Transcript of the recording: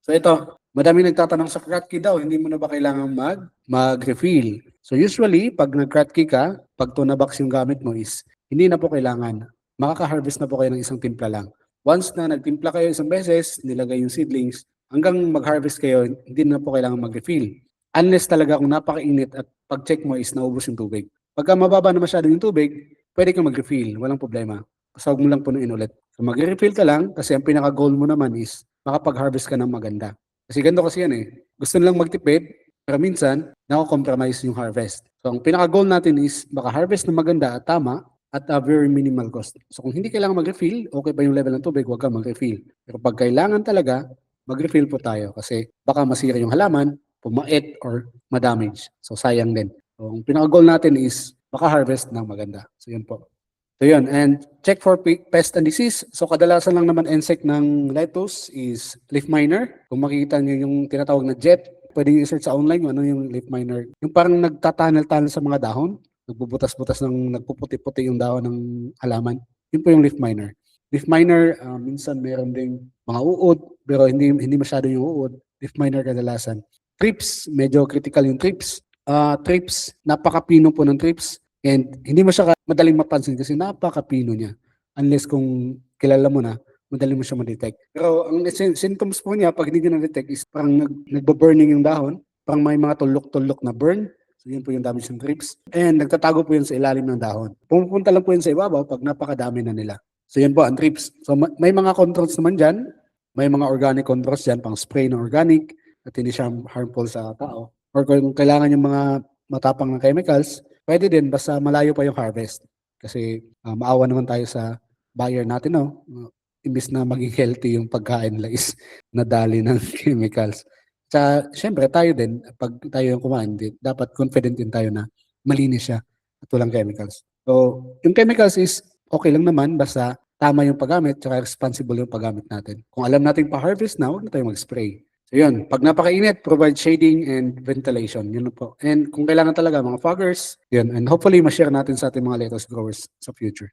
So ito, madaming nagtatanong sa Kratky daw, hindi mo na ba kailangan mag-refill? So usually, pag nag-Kratky ka, pag tuna box yung gamit mo is, hindi na po kailangan. Makaka-harvest na po kayo ng isang timpla lang. Once na nagtimpla kayo isang beses, nilagay yung seedlings, hanggang mag-harvest kayo, hindi na po kailangan mag-refill. Unless talaga kung napakainit at pag-check mo is naubos yung tubig. Pagka mababa na masyado yung tubig, pwede kang mag-refill, walang problema. Basta huwag mo lang punuin ulit. So mag-refill ka lang kasi ang pinaka-goal mo naman is makapag-harvest ka ng maganda. Kasi ganito kasi yan eh. Gusto nilang magtipid, pero minsan, nako-compromise yung harvest. So ang pinaka-goal natin is maka-harvest ng maganda at tama at a very minimal cost. So kung hindi kailangan mag-refill, okay pa yung level ng tubig, huwag kang mag-refill. Pero pag kailangan talaga, mag-refill po tayo kasi baka masira yung halaman, pumait or ma-damage. So sayang din. So ang pinaka-goal natin is maka-harvest ng maganda. So yun po. So yun, and check for pest and disease. So kadalasan lang naman insect ng lettuce is leaf miner. Kung makikita niyo yung tinatawag na jet, pwede niyo i-search sa online kung ano yung leaf miner. Yung parang nagtatanal-tanal sa mga dahon, nagbubutas-butas ng nagpuputi-puti yung dahon ng halaman. Yun po yung leaf miner. Leaf miner, minsan meron ding mga uod, pero hindi masyado yung uod. Leaf miner kadalasan. Trips, medyo critical yung trips. Trips, napakapino po ng trips. And hindi mo siya madaling mapansin kasi napakapino niya. Unless kung kilala mo na, madali mo siya ma-detect. Pero ang symptoms po niya, pag hindi nyo na-detect, is parang nagba-burning yung dahon. Parang may mga tulok-tulok na burn. So yun po yung damage ng trips. And nagtatago po yun sa ilalim ng dahon. Pumupunta lang po yun sa ibabaw pag napakadami na nila. So yun po ang trips. So may mga controls naman dyan. May mga organic controls dyan, pang spray ng organic at hindi siya harmful sa tao. Or kung kailangan yung mga matapang na chemicals, pwede din basta malayo pa yung harvest. Kasi maawa naman tayo sa buyer natin, no? Imbis na maging healthy yung pagkain nila is nadali ng chemicals. Syempre tayo din, pag tayo yung kumain, dapat confident din tayo na malinis siya at walang chemicals. So, yung chemicals is okay lang naman basta tama yung paggamit at responsible yung paggamit natin. Kung alam natin pa-harvest na, huwag na tayo mag-spray. So yun, pag napakainit, provide shading and ventilation. Yun po. And kung kailangan talaga, mga foggers, yun. And hopefully, ma-share natin sa ating mga lettuce growers sa future.